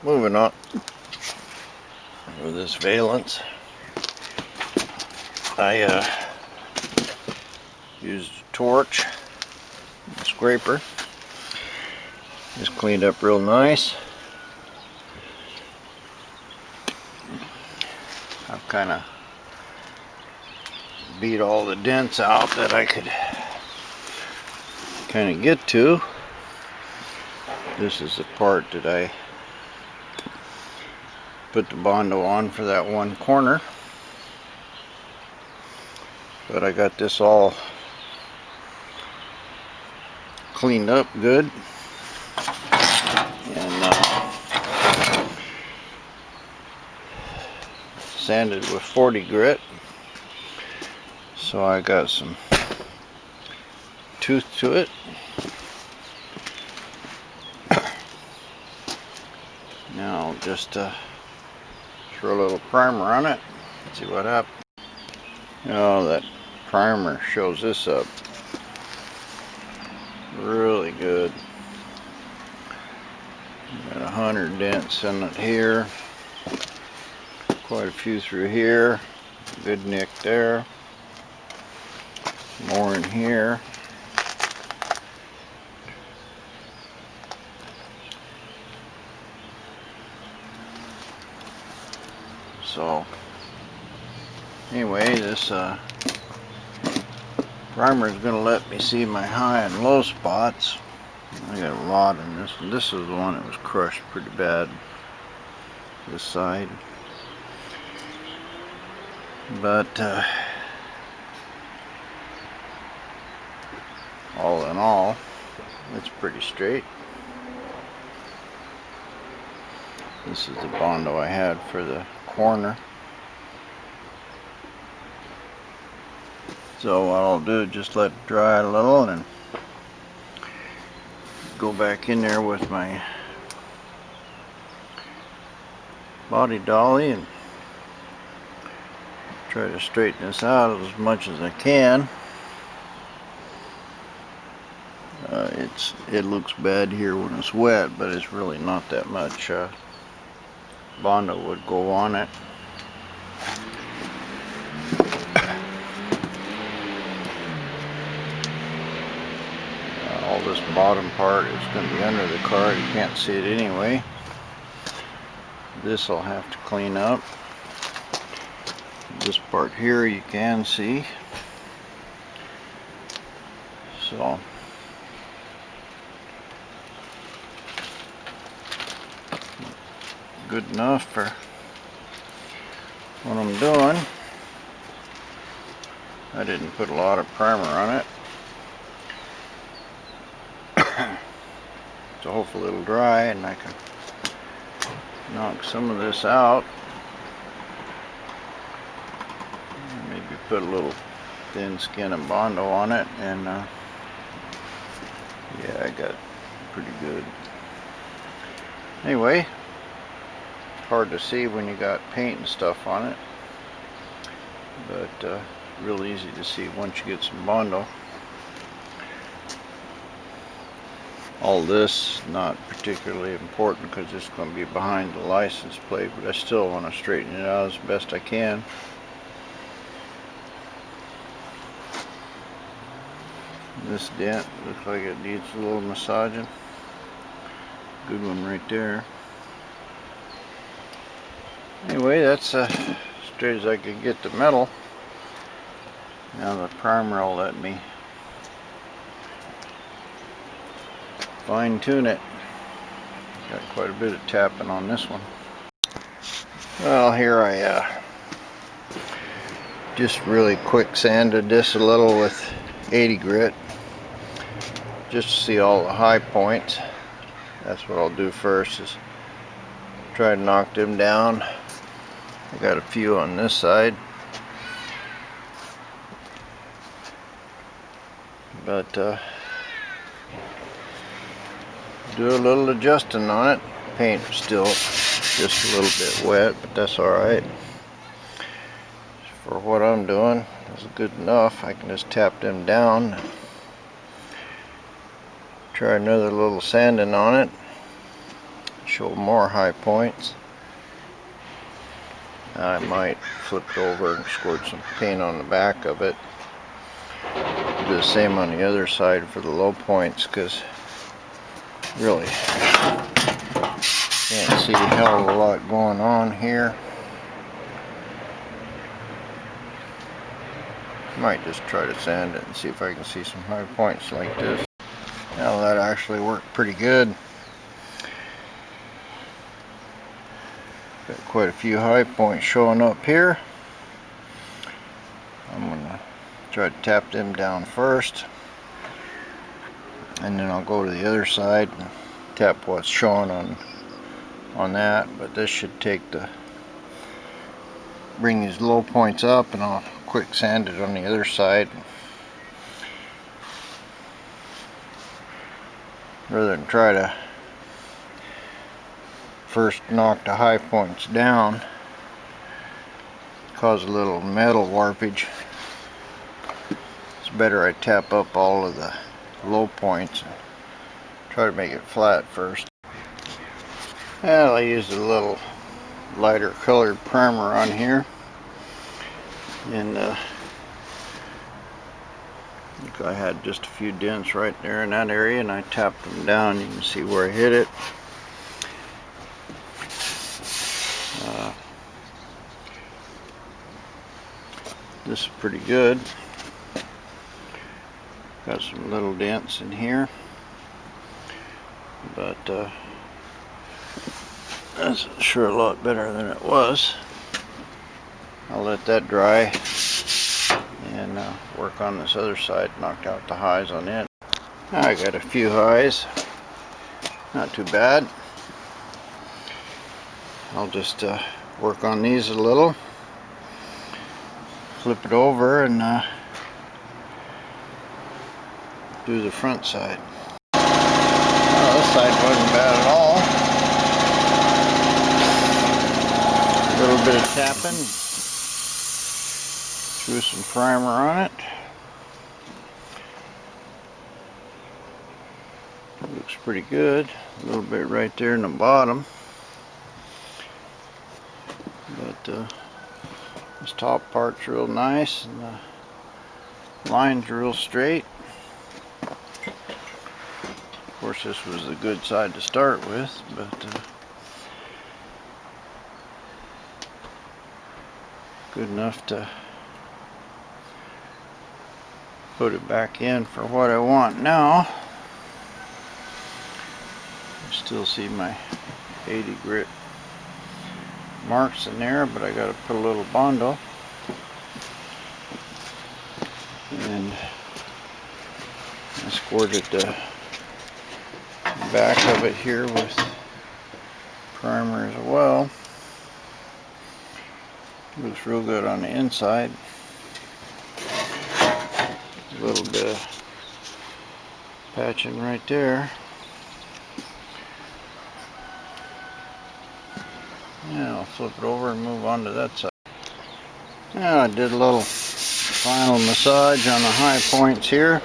Moving on with this valence, I used a torch, a scraper, just cleaned up real nice. I've kind of beat all the dents out that I could kind of get to. This is the part that I put the bondo on for that one corner, but I got this all cleaned up good and sanded with 40 grit, so I got some tooth to it. Now I'll just throw a little primer on it, see what happens. Oh, that primer shows this up really good. Got 100 dents in it here, quite a few through here, good nick there, more in here. So anyway, this primer is going to let me see my high and low spots. I got a lot in this one. This is the one that was crushed pretty bad, this side. But all in all, it's pretty straight. This is the bondo I had for the corner. So what I'll do is just let it dry a little and go back in there with my body dolly and try to straighten this out as much as I can. It looks bad here when it's wet, but it's really not that much bondo would go on it. All this bottom part is going to be under the car. You can't see it anyway. This I'll have to clean up. This part here you can see. So good enough for what I'm doing. I didn't put a lot of primer on it, so hopefully it'll dry and I can knock some of this out. Maybe put a little thin skin of bondo on it, and yeah, I got pretty good. Anyway, hard to see when you got paint and stuff on it, but real easy to see once you get some bondo. All this not particularly important because it's going to be behind the license plate, but I still want to straighten it out as best I can. This dent looks like it needs a little massaging. Good one right there. Anyway, that's as straight as I could get the metal. Now the primer will let me fine tune it. Got quite a bit of tapping on this one. Well, here I just really quick sanded this a little with 80 grit just to see all the high points. That's what I'll do first, is try to knock them down. I got a few on this side, but do a little adjusting on it. Paint is still just a little bit wet, but that's alright. For what I'm doing, it's good enough. I can just tap them down, try another little sanding on it. show more high points. I might flip it over and squirt some paint on the back of it. Do the same on the other side for the low points, because really can't see a hell of a lot going on here. Might just try to sand it and see if I can see some high points like this. Now that actually worked pretty good. Got quite a few high points showing up here. I'm gonna try to tap them down first, and then I'll go to the other side and tap what's showing on that. But this should bring these low points up, and I'll quick sand it on the other side rather than try to first knock the high points down, cause a little metal warpage. It's better I tap up all of the low points and try to make it flat first. Well, I used a little lighter colored primer on here, and I think I had just a few dents right there in that area, and I tapped them down. You can see where I hit it. This is pretty good. Got some little dents in here, but that's sure a lot better than it was. I'll let that dry and work on this other side, knock out the highs on it. I got a few highs, not too bad. I'll just work on these a little, flip it over, and do the front side. Well, this side wasn't bad at all. A little bit of tapping, threw some primer on it. Looks pretty good. A little bit right there in the bottom, but this top part's real nice, and the line's real straight. Of course, this was the good side to start with, but good enough to put it back in for what I want now. You still see my 80 grit marks in there, but I got to put a little bondo, and I squirted the back of it here with primer as well. Looks real good on the inside. A little bit of patching right there. Yeah, I'll flip it over and move on to that side. Now I did a little final massage on the high points here.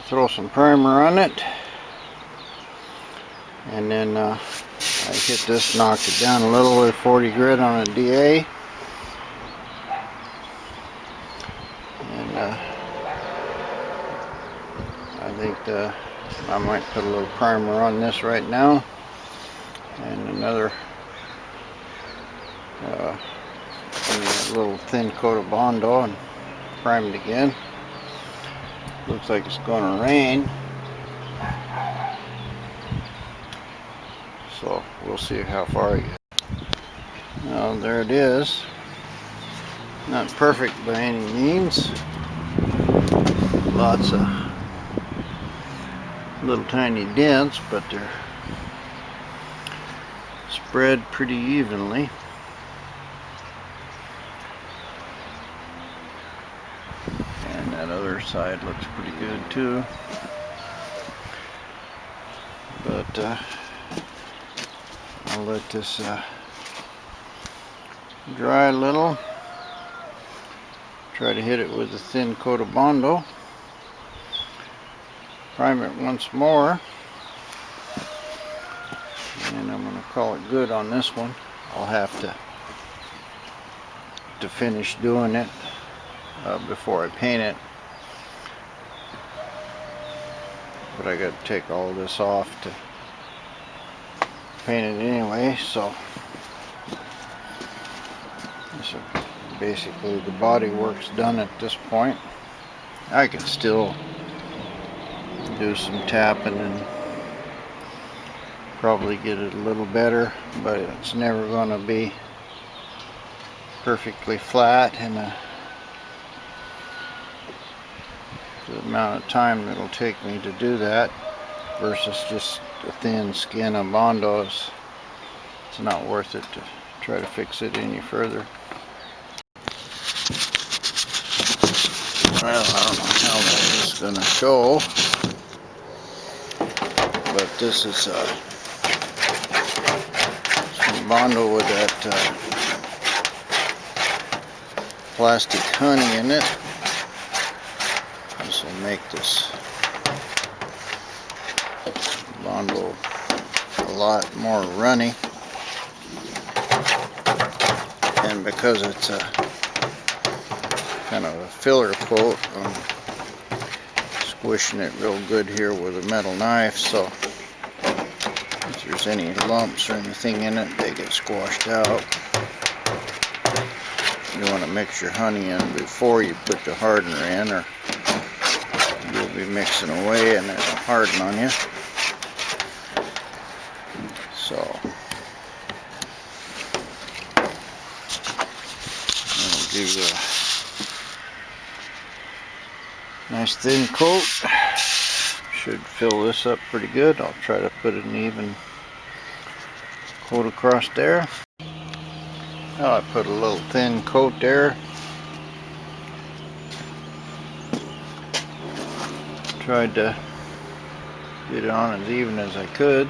Throw some primer on it, and then I hit this, knocked it down a little with 40 grit on a DA, and I think I might put a little primer on this right now, and another a little thin coat of bondo, and prime it again. Looks like it's going to rain, so we'll see how far I get. Well, there it is. Not perfect by any means. Lots of little tiny dents, but they're spread pretty evenly. And that other side looks pretty good too. But I'll let this dry a little. Try to hit it with a thin coat of bondo. Prime it once more. and I'm going to call it good on this one. I'll have to finish doing it before I paint it, but I got to take all this off to paint it anyway. So basically the body work's done at this point. I can still do some tapping and probably get it a little better, but it's never going to be perfectly flat, and the amount of time it'll take me to do that versus just a thin skin of bondo, it's not worth it to try to fix it any further. Well, I don't know how that is going to show, but this is some bondo with that plastic honey in it. This will make this bondo a lot more runny, and because it's a kind of a filler coat, I'm squishing it real good here with a metal knife, so if there's any lumps or anything in it, they get squashed out. You want to mix your honey in before you put the hardener in, or you'll be mixing away and it'll harden on you. So it'll give you a nice thin coat. Should fill this up pretty good. I'll try to put an even coat across there. Now I put a little thin coat there. Tried to get it on as even as I could.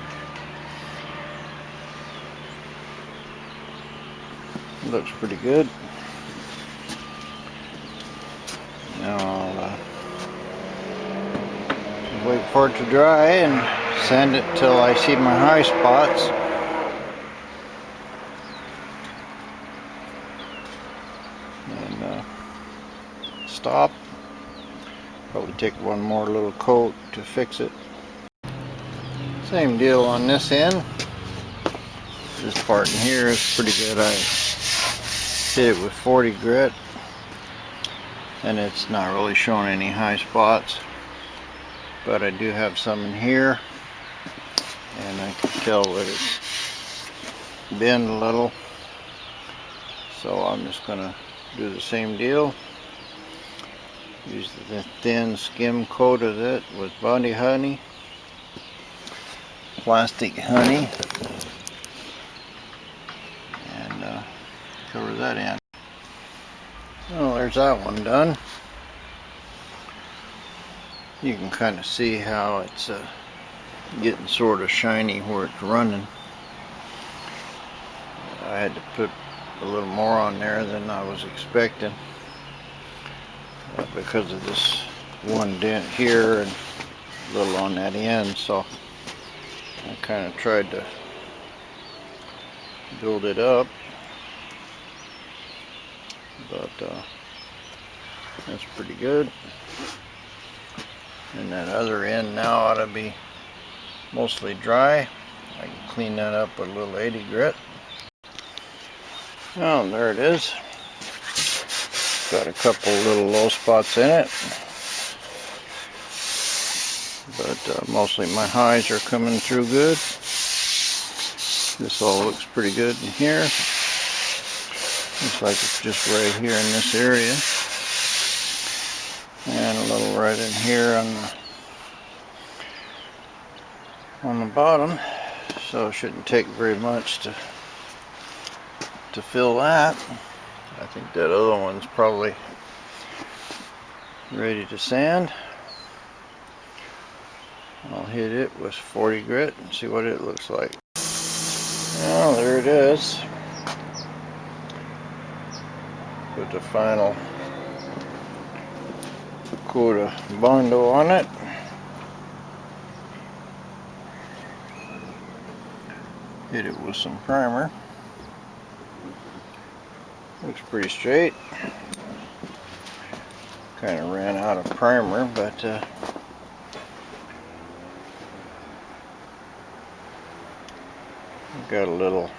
Looks pretty good. Now I'll wait for it to dry and sand it till I see my high spots. And stop. Probably take one more little coat to fix it. Same deal on this end. This part in here is pretty good. I hit it with 40 grit, and it's not really showing any high spots, but I do have some in here, and I can tell that it's bent a little, so I'm just going to do the same deal. Use the thin skim coat of it with body honey, plastic honey, and cover that in. Well, there's that one done. You can kind of see how it's getting sort of shiny where it's running. I had to put a little more on there than I was expecting because of this one dent here and a little on that end, so I kind of tried to build it up, but that's pretty good. And that other end now ought to be mostly dry. I can clean that up with a little 80 grit. Oh, there it is. Got a couple little low spots in it, but mostly my highs are coming through good. This all looks pretty good in here. Looks like it's just right here in this area, and a little right in here on the bottom. So it shouldn't take very much to fill that. I think that other one's probably ready to sand. I'll hit it with 40 grit and see what it looks like. Well, there it is. Put the final coat of bondo on it. hit it with some primer. Looks pretty straight. Kind of ran out of primer, but got a little